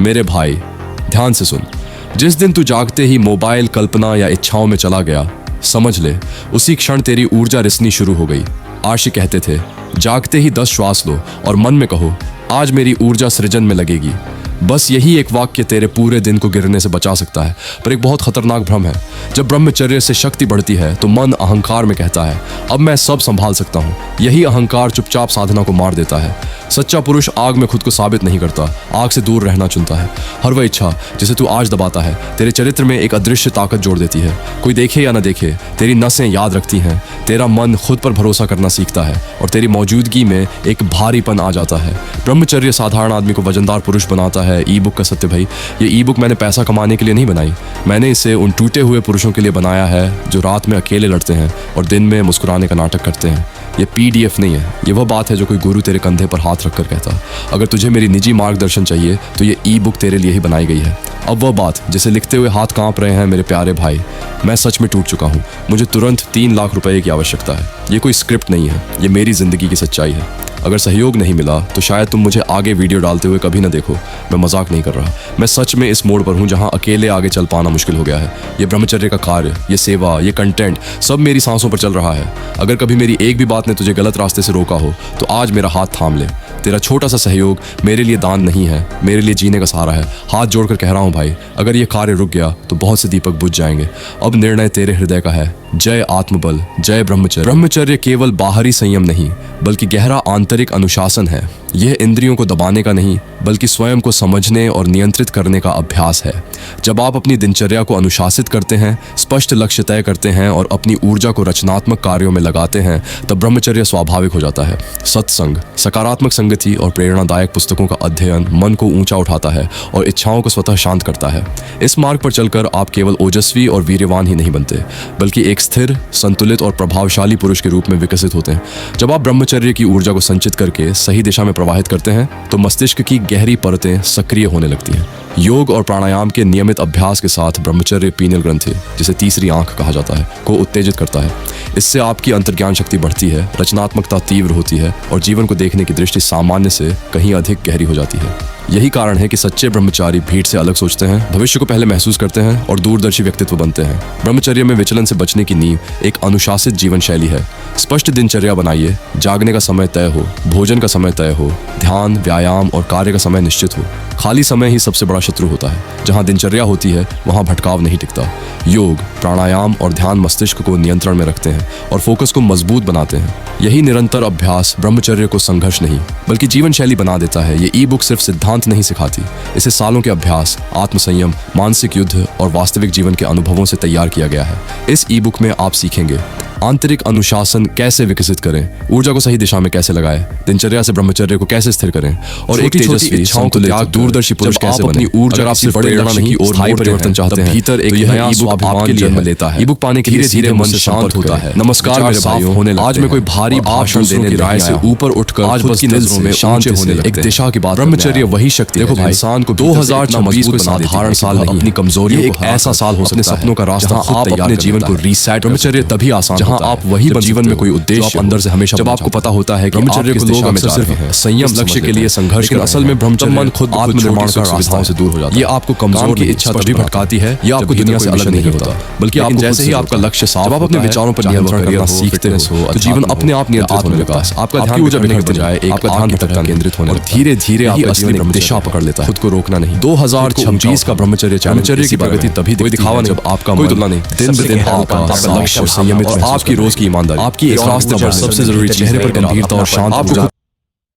मेरे भाई, ध्यान से सुन। जिस दिन तू जागते ही मोबाइल, कल्पना या इच्छाओं में चला गया, समझ ले उसी क्षण तेरी ऊर्जा रिसनी शुरू हो गई। आशी कहते थे, जागते ही 10 श्वास लो और मन में कहो, आज मेरी ऊर्जा सृजन में लगेगी। बस यही एक वाक्य तेरे पूरे दिन को गिरने से बचा सकता है। पर एक बहुत खतरनाक भ्रम है। जब ब्रह्मचर्य से शक्ति बढ़ती है तो मन अहंकार में कहता है, अब मैं सब संभाल सकता हूँ। यही अहंकार चुपचाप साधना को मार देता है। सच्चा पुरुष आग में खुद को साबित नहीं करता, आग से दूर रहना चुनता है। हर वह इच्छा जिसे तू आज दबाता है तेरे चरित्र में एक अदृश्य ताकत जोड़ देती है। कोई देखे या न देखे, तेरी नसें याद रखती हैं। तेरा मन खुद पर भरोसा करना सीखता है और तेरी मौजूदगी में एक भारीपन आ जाता है। ब्रह्मचर्य साधारण आदमी को वजनदार पुरुष बनाता है। ई बुक का सत्य भाई, ये ई बुक मैंने पैसा कमाने के लिए नहीं बनाई। मैंने इसे उन टूटे हुए पुरुषों के लिए बनाया है जो रात में अकेले लड़ते हैं और दिन में मुस्कुराने का नाटक करते हैं। ये PDF नहीं है, ये वह बात है जो कोई गुरु तेरे कंधे पर हाथ रखकर कहता। अगर तुझे मेरी निजी मार्गदर्शन चाहिए तो ये ई बुक तेरे लिए ही बनाई गई है। अब वह बात जिसे लिखते हुए हाथ कांप रहे हैं मेरे प्यारे भाई, मैं सच में टूट चुका हूँ। मुझे तुरंत 3 लाख रुपए की आवश्यकता है। ये कोई स्क्रिप्ट नहीं है, ये मेरी जिंदगी की सच्चाई है। अगर सहयोग नहीं मिला तो शायद तुम मुझे आगे वीडियो डालते हुए कभी ना देखो। मैं मजाक नहीं कर रहा, मैं सच में इस मोड़ पर हूँ जहाँ अकेले आगे चल पाना मुश्किल हो गया है। ये ब्रह्मचर्य का कार्य, ये सेवा, ये कंटेंट सब मेरी सांसों पर चल रहा है। अगर कभी मेरी एक भी बात ने तुझे गलत रास्ते से रोका हो तो आज मेरा हाथ थाम ले। तेरा छोटा सा सहयोग मेरे लिए दान नहीं है, मेरे लिए जीने का सहारा है। हाथ जोड़कर कह रहा हूँ भाई, अगर ये कार्य रुक गया तो बहुत से दीपक बुझ जाएंगे। अब निर्णय तेरे हृदय का है। जय आत्मबल, जय ब्रह्मचर्य। ब्रह्मचर्य केवल बाहरी संयम नहीं बल्कि गहरा आंतरिक अनुशासन है। यह इंद्रियों को दबाने का नहीं बल्कि स्वयं को समझने और नियंत्रित करने का अभ्यास है। जब आप अपनी दिनचर्या को अनुशासित करते हैं, स्पष्ट लक्ष्य तय करते हैं और अपनी ऊर्जा को रचनात्मक कार्यों में लगाते हैं, तब ब्रह्मचर्य स्वाभाविक हो जाता है। सत्संग, सकारात्मक संगति और प्रेरणादायक पुस्तकों का अध्ययन मन को ऊंचा उठाता है और इच्छाओं को स्वतः शांत करता है। इस मार्ग पर चलकर आप केवल ओजस्वी और वीर्यवान ही नहीं बनते बल्कि एक स्थिर, संतुलित और प्रभावशाली पुरुष के रूप में विकसित होते हैं। जब आप ब्रह्मचर्य की ऊर्जा को संचित करके सही दिशा में प्रवाहित करते हैं तो मस्तिष्क की गहरी परतें सक्रिय होने लगती हैं। योग और प्राणायाम के नियमित अभ्यास के साथ ब्रह्मचर्य पीनियल ग्रंथि, जिसे तीसरी आंख कहा जाता है, को उत्तेजित करता है। इससे आपकी अंतर्ज्ञान शक्ति बढ़ती है, रचनात्मकता तीव्र होती है और जीवन को देखने की दृष्टि सामान्य से कहीं अधिक गहरी हो जाती है। यही कारण है कि सच्चे ब्रह्मचारी भीड़ से अलग सोचते हैं, भविष्य को पहले महसूस करते हैं और दूरदर्शी व्यक्तित्व बनते हैं। ब्रह्मचर्य में विचलन से बचने की नींव एक अनुशासित जीवन शैली है। स्पष्ट दिनचर्या बनाइए, जागने का समय तय हो, भोजन का समय तय हो, ध्यान, व्यायाम और कार्य का समय निश्चित हो। खाली समय ही सबसे बड़ा शत्रु होता है। जहाँ दिनचर्या होती है वहाँ भटकाव नहीं टिकता। योग, प्राणायाम और ध्यान मस्तिष्क को नियंत्रण में रखते हैं और फोकस को मजबूत बनाते हैं। यही निरंतर अभ्यास ब्रह्मचर्य को संघर्ष नहीं बल्कि जीवन शैली बना देता है। ये ई बुक सिर्फ सिद्धांत नहीं सिखाती, इसे सालों के अभ्यास, आत्मसंयम, मानसिक युद्ध और वास्तविक जीवन के अनुभवों से तैयार किया गया है। इस ई बुक में आप सीखेंगे आंतरिक अनुशासन कैसे विकसित करें, ऊर्जा को सही दिशा में कैसे लगाएं, दिनचर्या से ब्रह्मचर्य को कैसे स्थिर करें और एक तेजस्वी, संतुलित, दूरदर्शी पुरुष कैसे बने। अपनी ऊर्जा आपसे प्रेरणा नहीं और स्थायी परिवर्तन चाहते हैं, भीतर एक नया स्वाभिमान आपके लिए जन्म लेता है। ई बुक पाने के लिए धीरे मन से शांत होता है। नमस्कार मेरे भाइयों, आज मैं कोई भारी भाषण देने की राय से ऊपर उठकर आज बस की नजरों में शांत होने लगे। एक दिशा की बात, ब्रह्मचर्य वही शक्ति देखो भाई, इंसान को 2026 कोई साधारण साल नहीं, अपनी कमजोरियों को एक ऐसा साल हो सकता है सपनों का रास्ता आप अपने जीवन को रीसेट। ब्रह्मचर्य तभी आसान जहां आप वही जीवन में कोई उद्देश्य अंदर से हमेशा, जब आपको पता होता है कि ब्रह्मचर्य को लोग अक्सर सिर्फ संयम लक्ष्य के लिए संघर्ष, लेकिन असल में ब्रह्मचर्य मन खुद आत्मनिर्माण का रास्ताओं से दूर हो जाता है। ये आपको कमजोर की इच्छा तभी भटकाती है, ये आपको दुनिया से अलग नहीं होता बल्कि आप जैसे ही आपका लक्ष्य साफ, आप अपने विचारों पर नियंत्रण करना सीखते हो तो जीवन अपने आप नियंत्रित होने लगता है। आपका ध्यान ऊर्जा बिखरते जाए, आपका ध्यान भटकता केंद्रित होने और धीरे धीरे आपका जीवन दिशा पकड़ लेता है। खुद को रोकना नहीं। 2026 का ब्रह्मचर्य की प्रगति तभी दिखावा नहीं जब आपका कोई तुलना नहीं, दिन ब दिन आपका लक्ष्य संयमित और आपकी रोज की ईमानदारी, आपकी रास्ते पर सबसे जरूरी चेहरे पर गंभीरता और शांत